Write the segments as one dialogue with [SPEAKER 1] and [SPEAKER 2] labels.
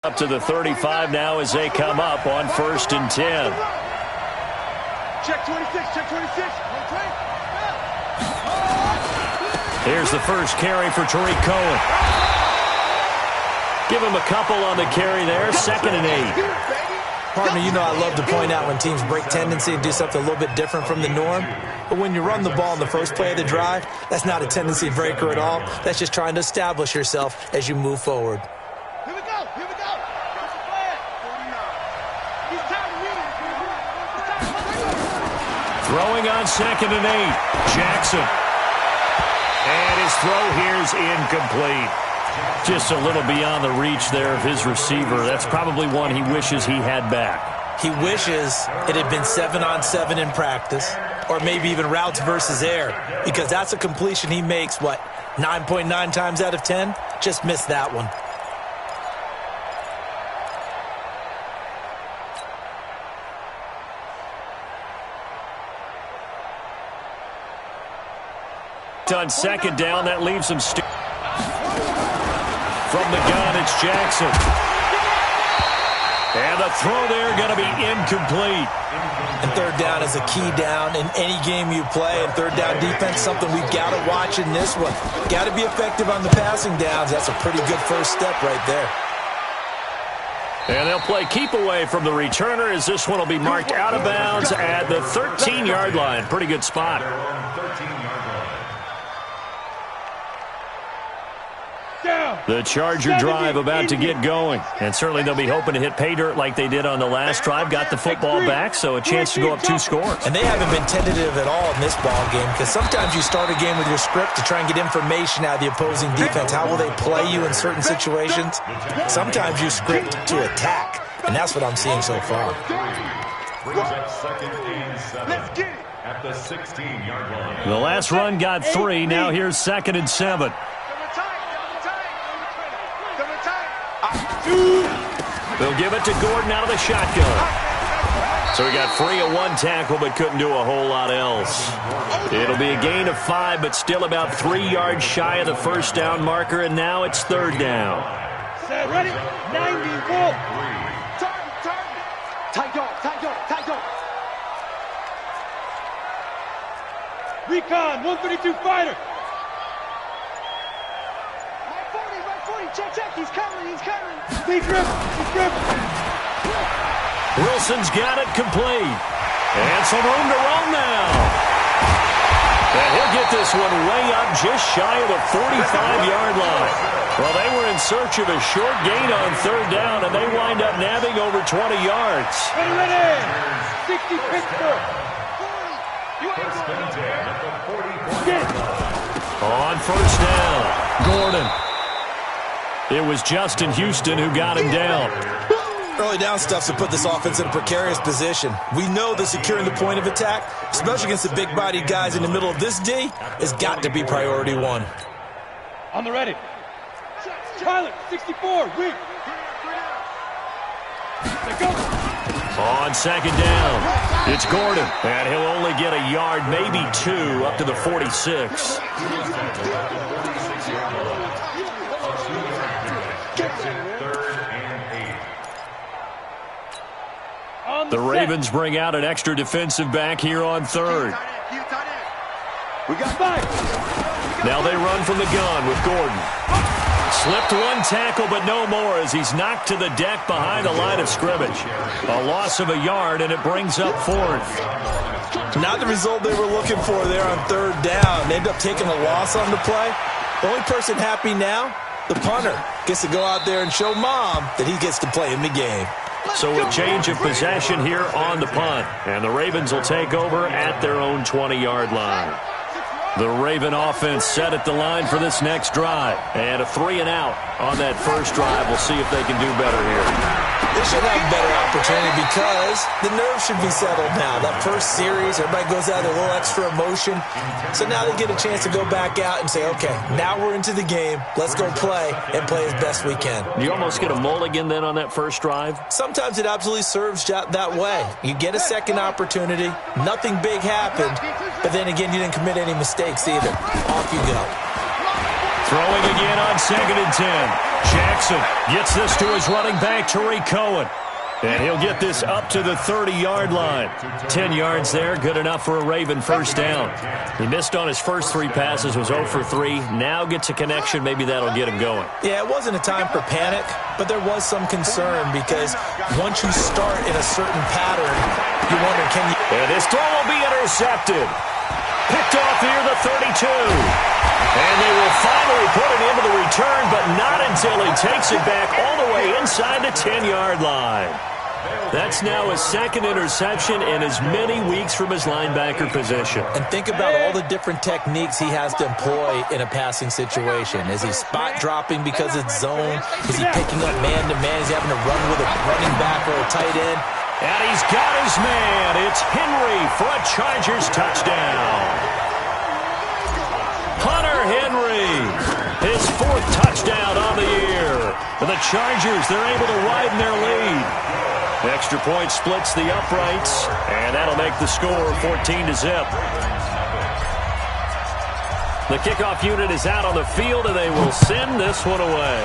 [SPEAKER 1] Up to the 35 now as they come up on 1st and 10.
[SPEAKER 2] Check 26, check 26.
[SPEAKER 1] Here's the first carry for Tariq Cohen. Give him a couple on the carry there. 2nd and 8.
[SPEAKER 3] Partner, you know I love to point out when teams break tendency and do something a little bit different from the norm. But when you run the ball in the first play of the drive, that's not a tendency breaker at all. That's just trying to establish yourself as you move forward.
[SPEAKER 2] Here we go, here we go.
[SPEAKER 1] Throwing on 2nd and 8. Jackson. And his throw here is incomplete. Just a little beyond the reach there of his receiver. That's probably one he wishes he had back.
[SPEAKER 3] He wishes it had been 7-on-7 in practice, or maybe even routes versus air, because that's a completion he makes, 9.9 times out of 10? Just missed that one.
[SPEAKER 1] On 2nd down, that leaves him from the gun. It's Jackson, and the throw there going to be incomplete.
[SPEAKER 3] And 3rd down is a key down in any game you play, and 3rd down defense, something we've got to watch in this one. Got to be effective on the passing downs. That's a pretty good first step right there.
[SPEAKER 1] And they'll play keep away from the returner as this one will be marked out of bounds at the 13-yard line. Pretty good spot. The Charger drive about to get going. And certainly they'll be hoping to hit pay dirt like they did on the last drive. Got the football back, so a chance to go up 2 scores.
[SPEAKER 3] And they haven't been tentative at all in this ball game, because sometimes you start a game with your script to try and get information out of the opposing defense. How will they play you in certain situations? Sometimes you script to attack, and that's what I'm seeing so far.
[SPEAKER 2] Let's get it.
[SPEAKER 4] At the 16-yard line.
[SPEAKER 1] The last run got 3. Now here's 2nd and 7. They'll give it to Gordon out of the shotgun. So he got free of 1 tackle but couldn't do a whole lot else. It'll be a gain of 5 but still about 3 yards shy of the first down marker, and now it's 3rd down.
[SPEAKER 2] Set, ready? 91. Tight dog. Recon, 132 fighter. Check, he's coming. He's driven.
[SPEAKER 1] Wilson's got it complete. And some room to run now. And he'll get this one way up just shy of the 45-yard line. Well, they were in search of a short gain on 3rd down, and they wind up nabbing over 20 yards.
[SPEAKER 2] Ready. 60 Pittsburgh.
[SPEAKER 1] On 1st down, Gordon. It was Justin Houston who got him down.
[SPEAKER 3] Early down stuff's to put this offense in a precarious position. We know that securing the point of attack, especially against the big-bodied guys in the middle of this D, has got to be priority 1.
[SPEAKER 2] On the ready. Pilot, 64, read. Go.
[SPEAKER 1] On 2nd down, it's Gordon. And he'll only get a yard, maybe 2, up to the 46. The Ravens bring out an extra defensive back here on 3rd.
[SPEAKER 2] We got 5.
[SPEAKER 1] Now they run from the gun with Gordon. Slipped 1 tackle, but no more as he's knocked to the deck behind the line of scrimmage. A loss of a yard, and it brings up 4th.
[SPEAKER 3] Not the result they were looking for there on 3rd down. They end up taking a loss on the play. The only person happy now, the punter, gets to go out there and show Mom that he gets to play in the game.
[SPEAKER 1] So a change of possession here on the punt. And the Ravens will take over at their own 20-yard line. The Raven offense set at the line for this next drive. And a 3-and-out on that first drive. We'll see if they can do better here.
[SPEAKER 3] They should have a better opportunity because the nerves should be settled now. That first series, everybody goes out with a little extra emotion. So now they get a chance to go back out and say, okay, now we're into the game. Let's go play and play as best we can.
[SPEAKER 1] You almost get a mulligan then on that first drive?
[SPEAKER 3] Sometimes it absolutely serves that way. You get a second opportunity. Nothing big happened. But then again, you didn't commit any mistakes either. Off you go.
[SPEAKER 1] Throwing again on 2nd and 10. Jackson gets this to his running back, Tariq Cohen. And he'll get this up to the 30-yard line. 10 yards there, good enough for a Raven first down. He missed on his first 3 passes, was 0 for 3. Now gets a connection, maybe that'll get him going.
[SPEAKER 3] Yeah, it wasn't a time for panic, but there was some concern because once you start in a certain pattern, you wonder, can you...
[SPEAKER 1] And his throw will be intercepted. Picked off here, the 32. And they will finally put it into the return, but not until he takes it back all the way inside the 10-yard line. That's now his second interception in as many weeks from his linebacker position.
[SPEAKER 3] And think about all the different techniques he has to employ in a passing situation. Is he spot dropping because it's zone? Is he picking up man-to-man? Is he having to run with a running back or a tight end?
[SPEAKER 1] And he's got his man. It's Henry for a Chargers touchdown. Hunter Henry, his 4th touchdown on the year. For the Chargers, they're able to widen their lead. The extra point splits the uprights, and that'll make the score 14-0. The kickoff unit is out on the field, and they will send this one away.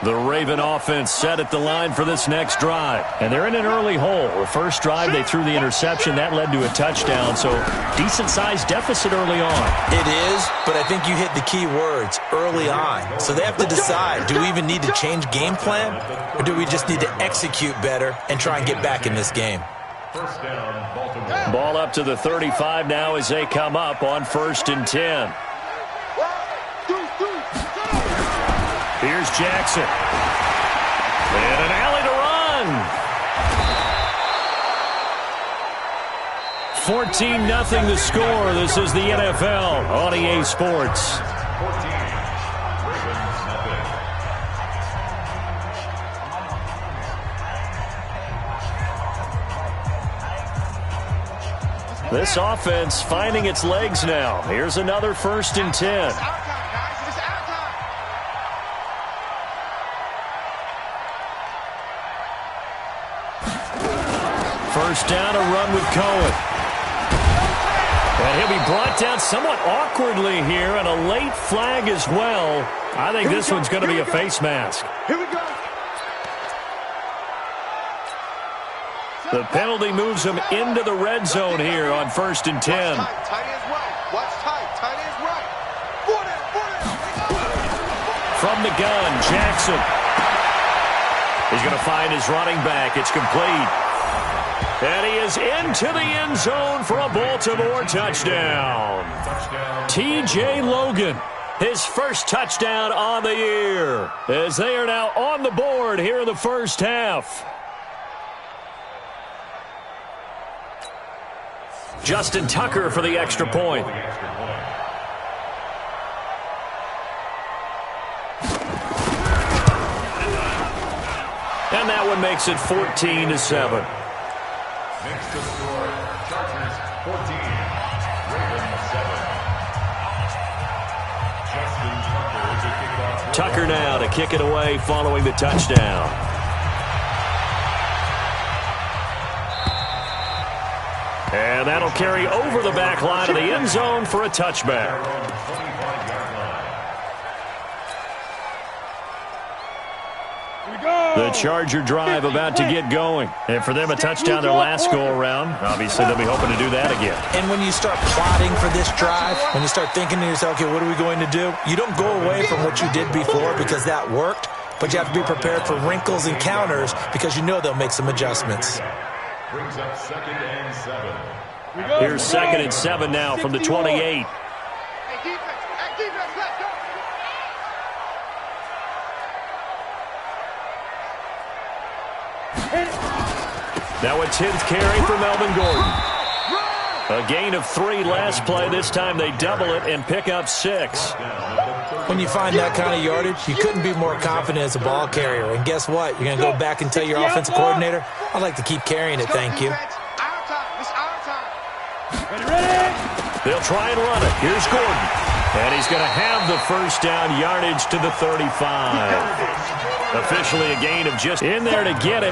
[SPEAKER 1] The Raven offense set at the line for this next drive. And they're in an early hole. The first drive, they threw the interception. That led to a touchdown. So decent-sized deficit early on.
[SPEAKER 3] It is, but I think you hit the key words, early on. So they have to decide, do we even need to change game plan? Or do we just need to execute better and try and get back in this game?
[SPEAKER 4] First down, Baltimore.
[SPEAKER 1] Ball up to the 35 now as they come up on 1st and 10. Here's Jackson. And an alley to run. 14-0 the score. This is the NFL on EA Sports.
[SPEAKER 4] 14.
[SPEAKER 1] This offense finding its legs now. Here's another 1st and 10. First down, a run with Cohen. And he'll be brought down somewhat awkwardly here, and a late flag as well. I think this one's going to be a face mask.
[SPEAKER 2] Here we go.
[SPEAKER 1] The penalty moves him into the red zone here on 1st and 10.
[SPEAKER 2] Tight is right. Watch tight is right.
[SPEAKER 1] From the gun, Jackson. He's going to find his running back. It's complete. And he is into the end zone for a Baltimore touchdown. T.J. Logan, his first touchdown on the year, as they are now on the board here in the first half. Justin Tucker for the extra point. And that one makes it 14-7.
[SPEAKER 4] Next to score, Chargers 14, Ravens 7. Justin Tucker to kick off.
[SPEAKER 1] Tucker now to kick it away following the touchdown. And that'll carry over the back line of the end zone for a touchback. The Charger drive about to get going. And for them, a touchdown their last go-around. Obviously, they'll be hoping to do that again.
[SPEAKER 3] And when you start plotting for this drive, when you start thinking to yourself, okay, what are we going to do? You don't go away from what you did before because that worked, but you have to be prepared for wrinkles and counters because you know they'll make some adjustments.
[SPEAKER 4] Brings up 2nd and 7.
[SPEAKER 1] Here's 2nd and 7 now from the 28. Now a 10th carry for Melvin Gordon. A gain of 3 last play. This time they double it and pick up 6.
[SPEAKER 3] When you find that kind of yardage, you couldn't be more confident as a ball carrier. And guess what? You're going to go back and tell your offensive coordinator, I'd like to keep carrying it, thank you.
[SPEAKER 2] It's our time.
[SPEAKER 1] They'll try and run it. Here's Gordon. And he's going to have the first down, yardage to the 35. Officially a gain of just in there to get him.